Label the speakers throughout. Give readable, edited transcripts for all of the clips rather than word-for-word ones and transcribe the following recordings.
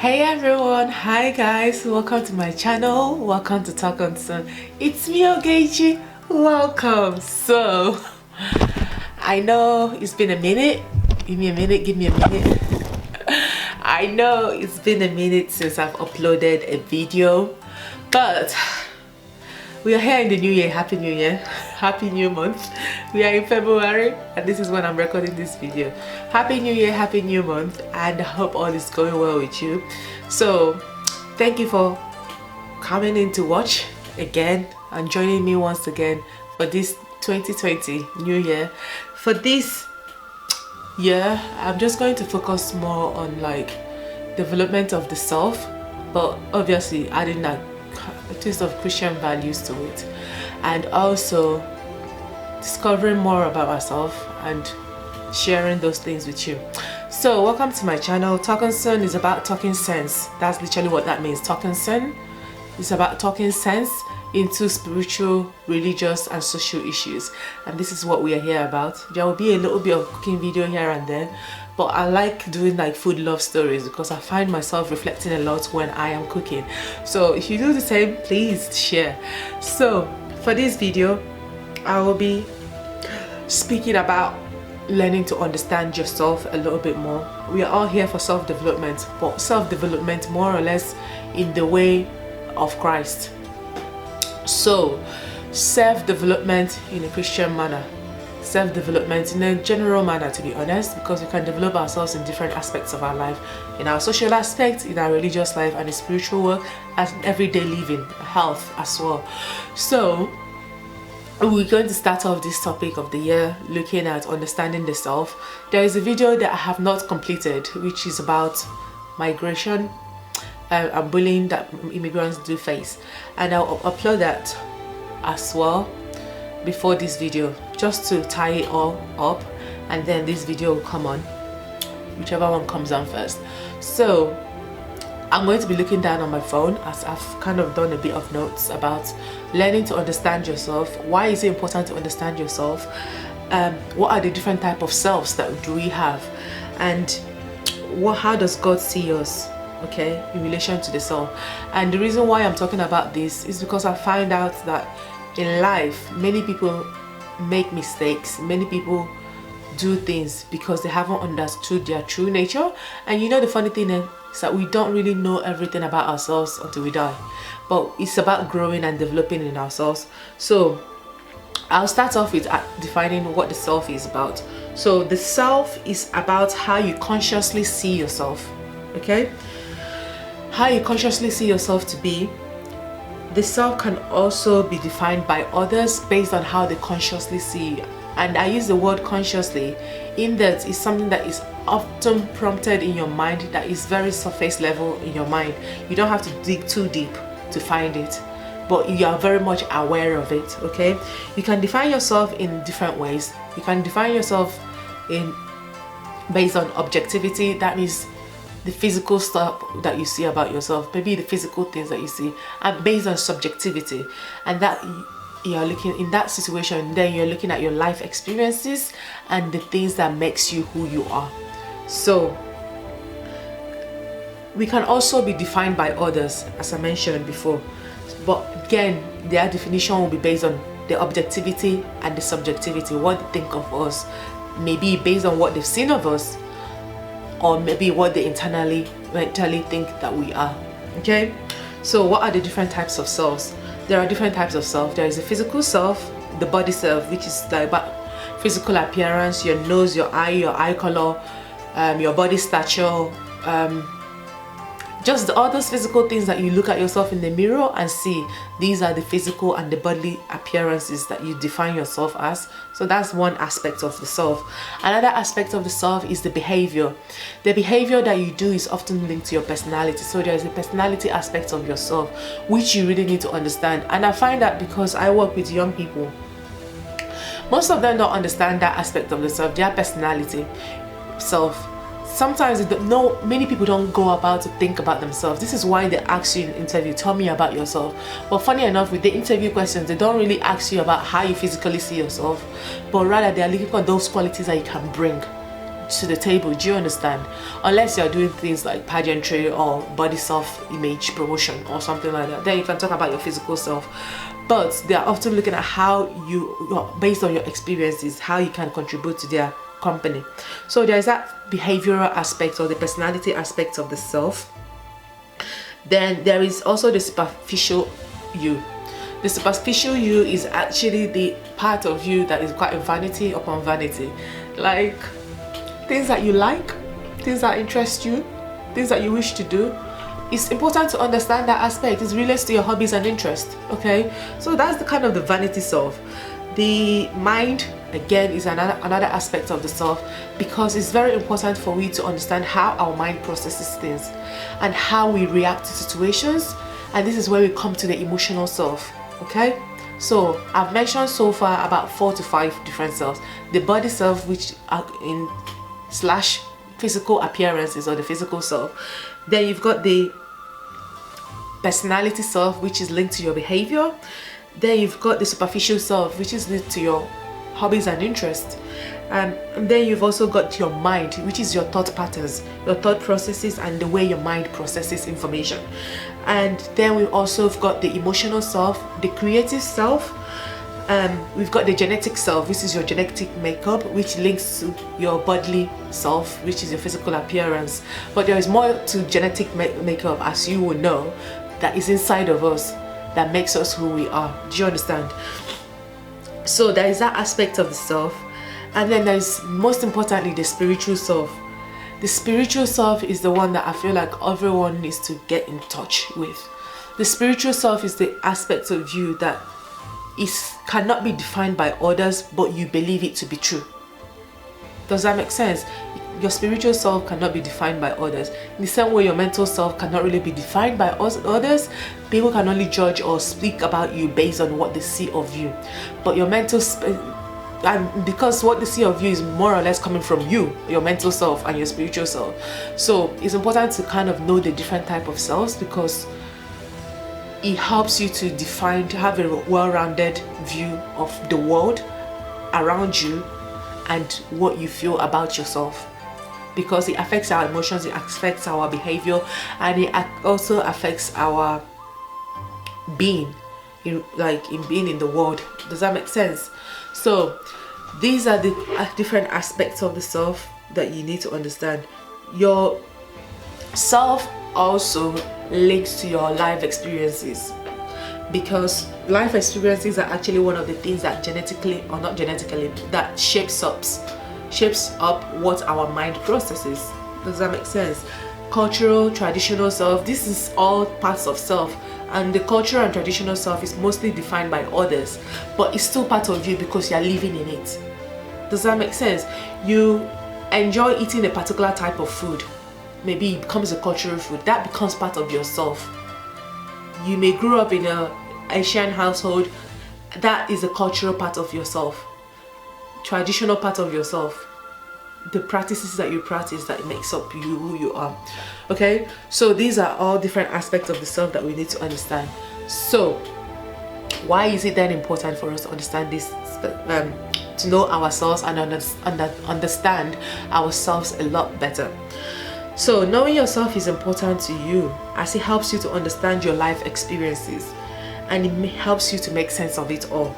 Speaker 1: Hey everyone, hi guys, welcome to my channel, welcome to Talkinsen. It's me, Ogechi. Welcome. So I know it's been a minute. Give me a minute. I know it's been a minute since I've uploaded a video, but we are here in the new year. Happy New Year, happy new month. We are in February and this is when I'm recording this video. Happy New Year, happy new month, and I hope all is going well with you. So thank you for coming in to watch again and joining me once again for this 2020 new year. For this year, I'm just going to focus more on like development of the self, but obviously adding that a twist of Christian values to it, and also discovering more about ourselves and sharing those things with you. So welcome to my channel. Talkinsen is about talking sense. That's literally what that means. Talkinsen is about talking sense into spiritual, religious and social issues, and this is what we are here about. There will be a little bit of cooking video here and then, but I like doing like food love stories because I find myself reflecting a lot when I am cooking. So if you do the same, please share. So for this video I will be speaking about learning to understand yourself a little bit more. We are all here for self-development, but self-development more or less in the way of Christ. So self-development in a Christian manner, self-development in a general manner, to be honest, because we can develop ourselves in different aspects of our life, in our social aspect, in our religious life, and in spiritual work, and everyday living, health as well. So we're going to start off this topic of the year looking at understanding the self. There is a video that I have not completed which is about migration and bullying that immigrants do face, and I'll upload that as well before this video just to tie it all up, and then this video will come on, whichever one comes on first. So I'm going to be looking down on my phone as I've kind of done a bit of notes about learning to understand yourself. Why is it important to understand yourself? What are the different type of selves that do we have, and how does God see us, okay, in relation to the self? And the reason why I'm talking about this is because I find out that in life many people make mistakes, many people do things because they haven't understood their true nature. And you know, the funny thing is that we don't really know everything about ourselves until we die, but it's about growing and developing in ourselves. So I'll start off with defining what the self is about. So the self is about how you consciously see yourself, okay, how you consciously see yourself to be. The self can also be defined by others based on how they consciously see you. And I use the word consciously in that it's something that is often prompted in your mind, that is very surface level in your mind. You don't have to dig too deep to find it, but you are very much aware of it, okay? You can define yourself in different ways. You can define yourself based on objectivity. That means the physical stuff that you see about yourself, maybe the physical things that you see, and based on subjectivity, and that you're looking in that situation, then you're looking at your life experiences and the things that makes you who you are. So we can also be defined by others, as I mentioned before, but again their definition will be based on the objectivity and the subjectivity, what they think of us, maybe based on what they've seen of us, or maybe what they mentally think that we are, okay? So what are the different types of selves? There are different types of self. There is a physical self, the body self, which is like about physical appearance, your nose, your eye color, your body stature, just all those physical things that you look at yourself in the mirror and see. These are the physical and the bodily appearances that you define yourself as. So that's one aspect of the self. Another aspect of the self is the behavior. The behavior that you do is often linked to your personality. So there is a personality aspect of yourself which you really need to understand. And I find that because I work with young people, most of them don't understand that aspect of the self, their personality, self. Sometimes many people don't go about to think about themselves. This is why they ask you in an interview, tell me about yourself. But funny enough, with the interview questions, they don't really ask you about how you physically see yourself, but rather they are looking for those qualities that you can bring. to the table. Do you understand? Unless you're doing things like pageantry or body self-image promotion or something like that, then you can talk about your physical self. But they are often looking at how based on your experiences, how you can contribute to their company. So there's that behavioral aspect or the personality aspect of the self. Then there is also the superficial you. The superficial you is actually the part of you that is quite vanity upon vanity. Like things that you like, things that interest you, things that you wish to do. It's important to understand that aspect. It relates to your hobbies and interests, okay? So that's the kind of the vanity self. The mind, again, is another aspect of the self, because it's very important for we to understand how our mind processes things and how we react to situations. And this is where we come to the emotional self, okay? So I've mentioned so far about 4 to 5 different selves. The body self, which are in / physical appearances, or the physical self. Then you've got the personality self, which is linked to your behavior. Then you've got the superficial self, which is linked to your hobbies and interests. And then you've also got your mind, which is your thought patterns, your thought processes, and the way your mind processes information. And then we also have got the emotional self, the creative self. We've got the genetic self, which is your genetic makeup, which links to your bodily self, which is your physical appearance. But there is more to genetic makeup, as you will know, that is inside of us that makes us who we are. Do you understand? So there is that aspect of the self. And then there's, most importantly, the spiritual self. The spiritual self is the one that I feel like everyone needs to get in touch with. The spiritual self is the aspect of you that cannot be defined by others, but you believe it to be true. Does that make sense? Your spiritual self cannot be defined by others. In the same way, your mental self cannot really be defined by others. People can only judge or speak about you based on what they see of you. But your mental and because what they see of you is more or less coming from you, your mental self and your spiritual self. So it's important to kind of know the different type of selves, because it helps you to have a well-rounded view of the world around you and what you feel about yourself, because it affects our emotions, it affects our behavior, and it also affects our being, in being in the world. Does that make sense? So these are the different aspects of the self that you need to understand. Your self also links to your life experiences, because life experiences are actually one of the things that genetically, or not genetically, that shapes up what our mind processes. Does that make sense? Cultural, traditional self, this is all parts of self, and the cultural and traditional self is mostly defined by others, but it's still part of you because you're living in it. Does that make sense? You enjoy eating a particular type of food, maybe it becomes a cultural food, that becomes part of yourself. You may grow up in an Asian household, that is a cultural part of yourself, traditional part of yourself, the practices that you practice that makes up you who you are. Okay, so these are all different aspects of the self that we need to understand. So why is it then important for us to understand this, to know ourselves and understand ourselves a lot better? So knowing yourself is important to you, as it helps you to understand your life experiences, and it helps you to make sense of it all.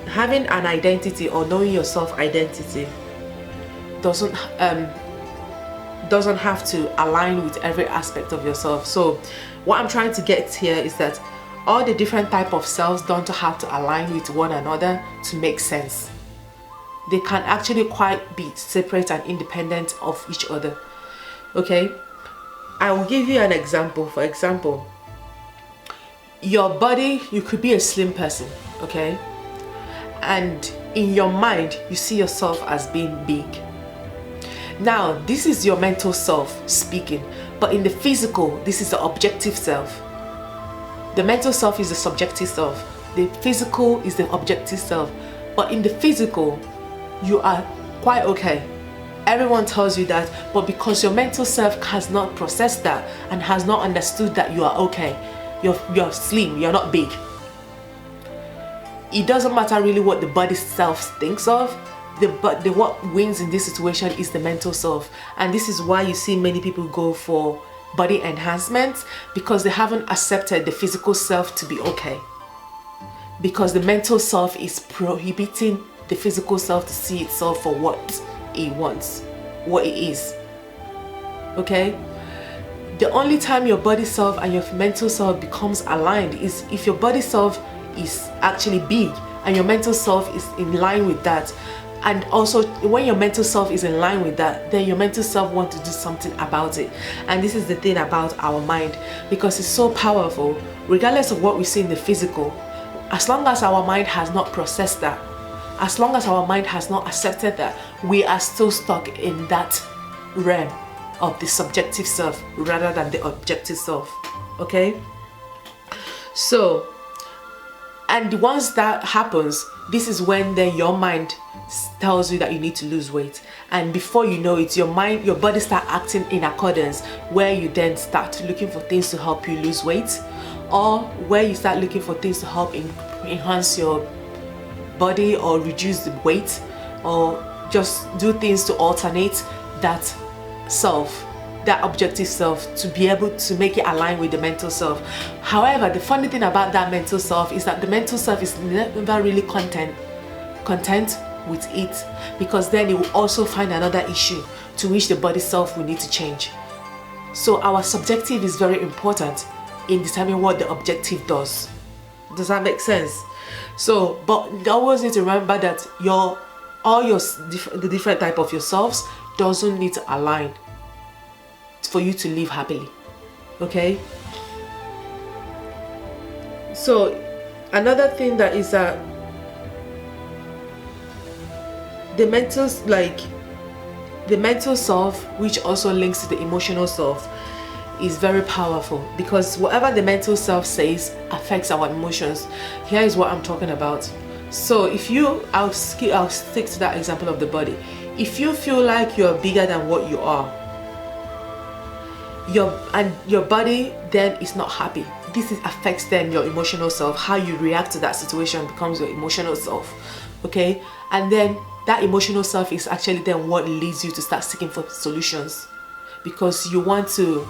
Speaker 1: Having an identity, or knowing your self-identity, doesn't have to align with every aspect of yourself. So what I'm trying to get here is that all the different type of selves don't have to align with one another to make sense. They can actually quite be separate and independent of each other. Okay, I will give you an example. For example, your body, you could be a slim person, okay, and in your mind you see yourself as being big. Now this is your mental self speaking, but in the physical, this is the objective self. The mental self is the subjective self, the physical is the objective self. But in the physical, you are quite okay. Everyone tells you that, but because your mental self has not processed that and has not understood that you are okay, you're slim, you're not big. It doesn't matter really what the body self thinks of, what wins in this situation is the mental self. And this is why you see many people go for body enhancement, because they haven't accepted the physical self to be okay, because the mental self is prohibiting the physical self to see itself for what it wants, what it is. Okay, the only time your body self and your mental self becomes aligned is if your body self is actually big and your mental self is in line with that. And also, when your mental self is in line with that, then your mental self wants to do something about it. And this is the thing about our mind, because it's so powerful. Regardless of what we see in the physical, as long as our mind has not processed that, as long as our mind has not accepted that, we are still stuck in that realm of the subjective self rather than the objective self. Okay? So, and once that happens, this is when then your mind tells you that you need to lose weight, and before you know it, your body start acting in accordance, where you then start looking for things to help you lose weight, or where you start looking for things to help enhance your body or reduce the weight, or just do things to alternate that self, that objective self, to be able to make it align with the mental self. However, the funny thing about that mental self is that the mental self is never really content with it, because then it will also find another issue to which the body self will need to change. So our subjective is very important in determining what the objective does. Does that make sense? So, but you always need to remember that the different type of yourselves doesn't need to align for you to live happily. Okay? So another thing that is that the mental self, which also links to the emotional self, is very powerful, because whatever the mental self says affects our emotions. Here is what I'm talking about. So if I'll stick to that example of the body. If you feel like you're bigger than what you are, your body then is not happy, this affects then your emotional self. How you react to that situation becomes your emotional self. Okay? And then that emotional self is actually then what leads you to start seeking for solutions, because you want to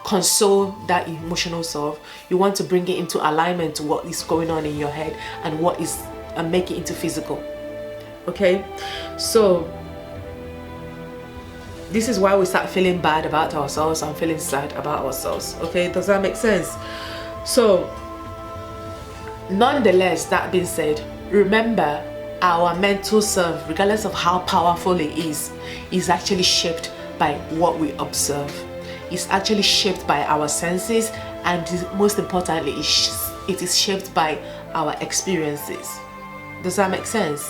Speaker 1: console that emotional self. You want to bring it into alignment to what is going on in your head and make it into physical. Okay? So this is why we start feeling bad about ourselves and feeling sad about ourselves. Okay? Does that make sense? So nonetheless, that being said, remember, our mental self, regardless of how powerful it is actually shaped by what we observe. It's actually shaped by our senses, and most importantly, it is shaped by our experiences. Does that make sense?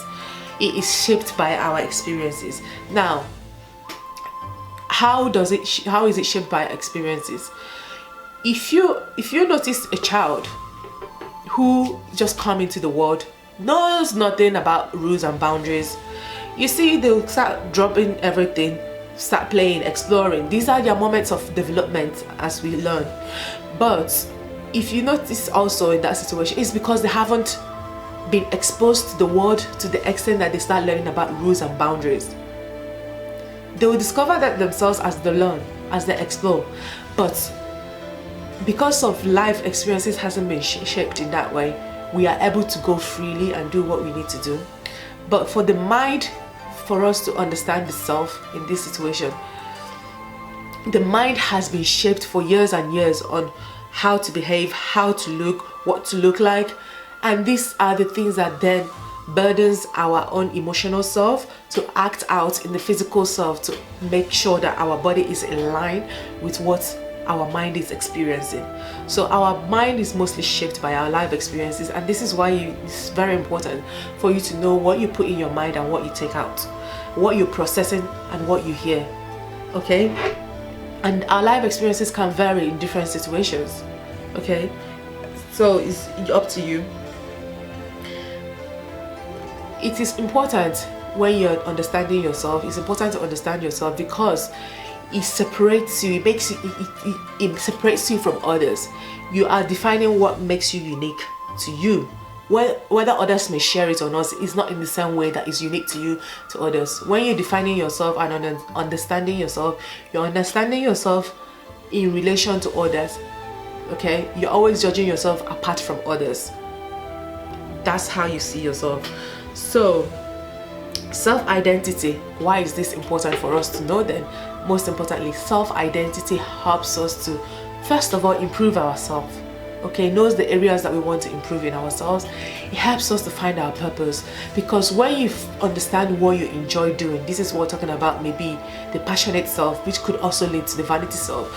Speaker 1: It is shaped by our experiences. Now, how is it shaped by experiences? If you notice a child who just come into the world, knows nothing about rules and boundaries, you see they'll start dropping everything, start playing, exploring. These are their moments of development as we learn. But if you notice also in that situation, it's because they haven't been exposed to the world to the extent that they start learning about rules and boundaries. They will discover that themselves as they learn, as they explore. But because of life experiences hasn't been shaped in that way, we are able to go freely and do what we need to do. But for the mind, for us to understand the self in this situation, the mind has been shaped for years and years on how to behave, how to look, what to look like. And these are the things that then burdens our own emotional self to act out in the physical self, to make sure that our body is in line with what our mind is experiencing. So our mind is mostly shaped by our life experiences, and this is why it's very important for you to know what you put in your mind and what you take out, what you're processing and what you hear. Okay? And our life experiences can vary in different situations. Okay? So it's up to you. It is important when you're understanding yourself, it's important to understand yourself, because it separates you, it separates you from others. You are defining what makes you unique to you, whether others may share it or not, it's not in the same way that is unique to you to others. When you're defining yourself and understanding yourself, you're understanding yourself in relation to others. Okay, you're always judging yourself apart from others. That's how you see yourself. So self-identity, why is this important for us to know then? Most importantly, self-identity helps us to, first of all, improve ourselves. Okay, knows the areas that we want to improve in ourselves. It helps us to find our purpose, because when you understand what you enjoy doing, this is what we're talking about, maybe the passionate self, which could also lead to the vanity self.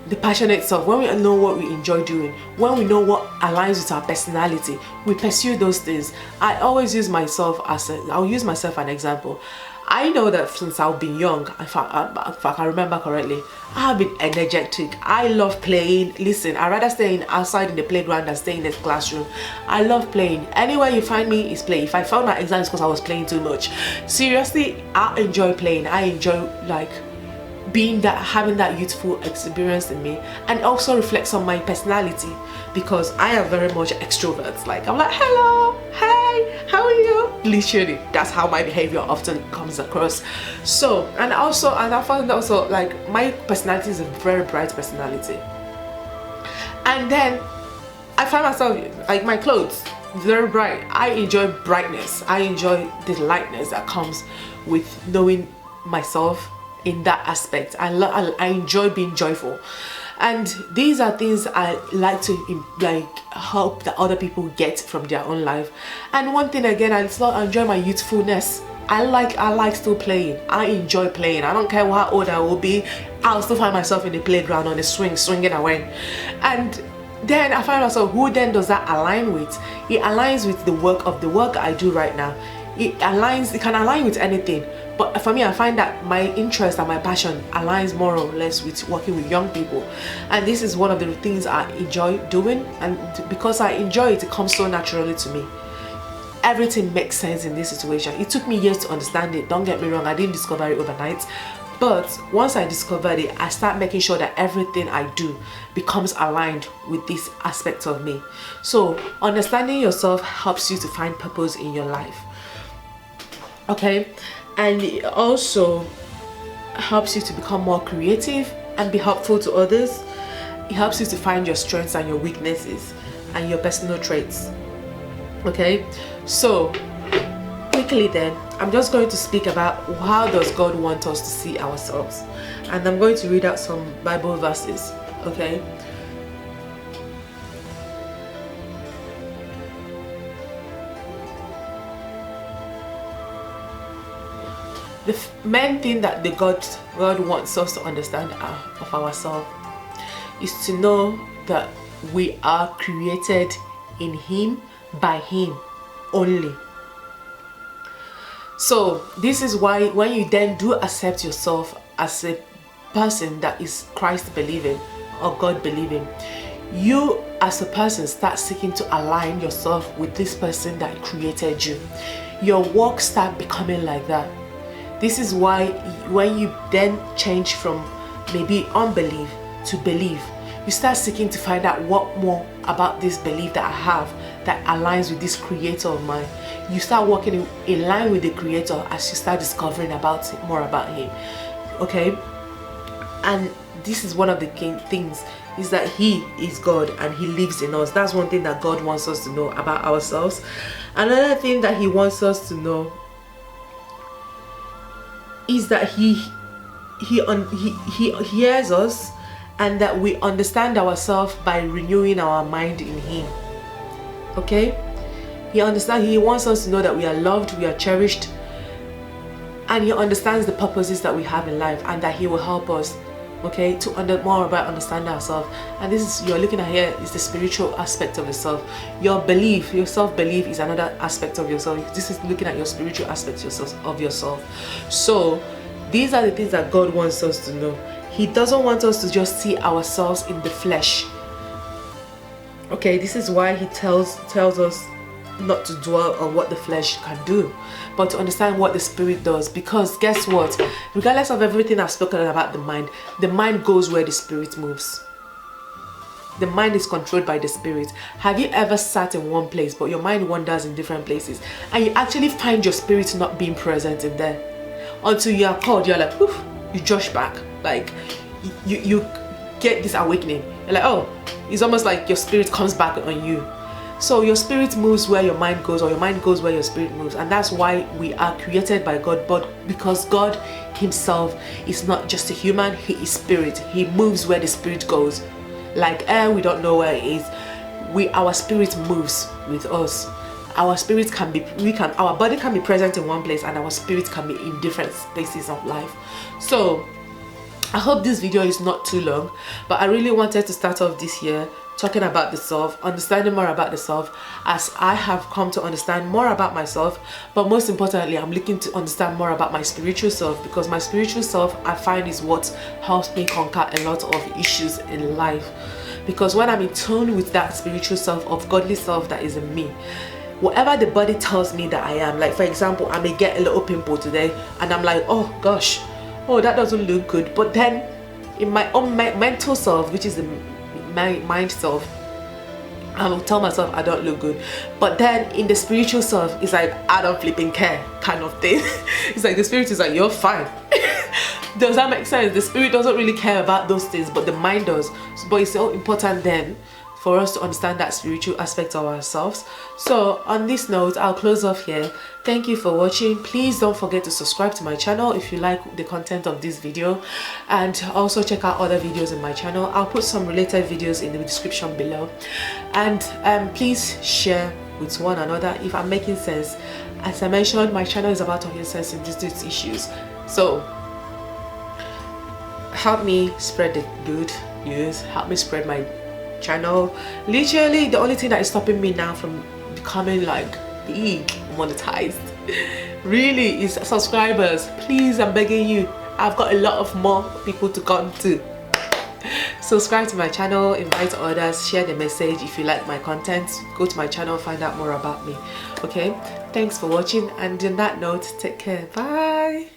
Speaker 1: The passionate self, when we know what we enjoy doing, when we know what aligns with our personality, we pursue those things. I always use myself I'll use myself as an example. I know that since I've been young, if I remember correctly, I have been energetic. I love playing. Listen, I'd rather stay outside in the playground than stay in the classroom. I love playing. Anywhere you find me is play. If I found my exams because I was playing too much. Seriously, I enjoy playing. I enjoy like having that youthful experience in me, and also reflects on my personality, because I am very much extrovert. Like, I'm like, hello, hey, how are you? Literally, that's how my behavior often comes across. So, and I found also like my personality is a very bright personality, and then I find myself like my clothes very bright. I enjoy brightness. I enjoy the lightness that comes with knowing myself in that aspect. I enjoy being joyful, and these are things I like to help that other people get from their own life. And one thing again, I enjoy my youthfulness. I like still playing. I enjoy playing. I don't care how old I will be, I'll still find myself in the playground on the swinging away. And then I find myself, who then does that align with? It aligns with the work I do right now. It can align with anything. But for me, I find that my interest and my passion aligns more or less with working with young people. And this is one of the things I enjoy doing. And because I enjoy it, it comes so naturally to me. Everything makes sense in this situation. It took me years to understand it. Don't get me wrong, I didn't discover it overnight. But once I discovered it, I start making sure that everything I do becomes aligned with this aspect of me. So understanding yourself helps you to find purpose in your life. Okay? And it also helps you to become more creative and be helpful to others. It helps you to find your strengths and your weaknesses and your personal traits. Okay, so quickly then, I'm just going to speak about how does God want us to see ourselves, and I'm going to read out some Bible verses. Okay, the main thing that God wants us to understand of ourselves is to know that we are created in Him, by Him only. So this is why when you then do accept yourself as a person that is Christ believing or God believing, you as a person start seeking to align yourself with this person that created you. Your work start becoming like that. This is why when you then change from maybe unbelief to belief, you start seeking to find out what more about this belief that I have that aligns with this creator of mine. You start working in line with the creator as you start discovering more about him. Okay, and this is one of the things, is that He is God and He lives in us. That's one thing that God wants us to know about ourselves. Another thing that He wants us to know is that He hears us, and that we understand ourselves by renewing our mind in Him. Okay, He wants us to know that we are loved, we are cherished, and He understands the purposes that we have in life, and that He will help us, okay, to more about understanding ourselves. And this is, you're looking at here, is the spiritual aspect of yourself. Your belief, your self-belief is another aspect of yourself. This is looking at your spiritual aspect of yourself. So these are the things that God wants us to know. He doesn't want us to just see ourselves in the flesh. Okay, this is why He tells us not to dwell on what the flesh can do, but to understand what the Spirit does. Because guess what? Regardless of everything I've spoken about the mind goes where the Spirit moves. the mind is controlled by the spirit. Have you ever sat in one place but your mind wanders in different places and you actually find your spirit not being present in there? Until you are called, you're like, poof, you josh back. Like you get this awakening. You're like, oh, it's almost like your spirit comes back on you. So your spirit moves where your mind goes, or your mind goes where your spirit moves. And that's why we are created by God. But because God himself is not just a human, he is spirit. He moves where the spirit goes. Like air, we don't know where it is. Our spirit moves with us. Our spirit can be, our body can be present in one place and our spirit can be in different spaces of life. So I hope this video is not too long, but I really wanted to start off this year talking about the self, understanding more about the self, as I have come to understand more about myself. But most importantly, I'm looking to understand more about my spiritual self, because my spiritual self, I find, is what helps me conquer a lot of issues in life. Because when I'm in tune with that spiritual self, of godly self that is in me, whatever the body tells me that I am, like for example, I may get a little pimple today and I'm like, oh gosh, oh, that doesn't look good. But then in my own mental self, which is my mind self, I will tell myself I don't look good. But then in the spiritual self, it's like, I don't flipping care kind of thing. It's like the spirit is like, you're fine. Does that make sense? The spirit doesn't really care about those things, but the mind does. But it's so important then for us to understand that spiritual aspect of ourselves. So on this note, I'll close off here. Thank you for watching. Please don't forget to subscribe to my channel if you like the content of this video, and also check out other videos in my channel. I'll put some related videos in the description below, and please share with one another if I'm making sense. As I mentioned, my channel is about talking sense in these issues, so help me spread the good news, help me spread my channel. Literally the only thing that is stopping me now from becoming like big monetized really is subscribers. Please, I'm begging you. I've got a lot of more people to come to. Subscribe to my channel, invite others, share the message. If you like my content, go to my channel, find out more about me. Okay, thanks for watching, and on that note, take care. Bye.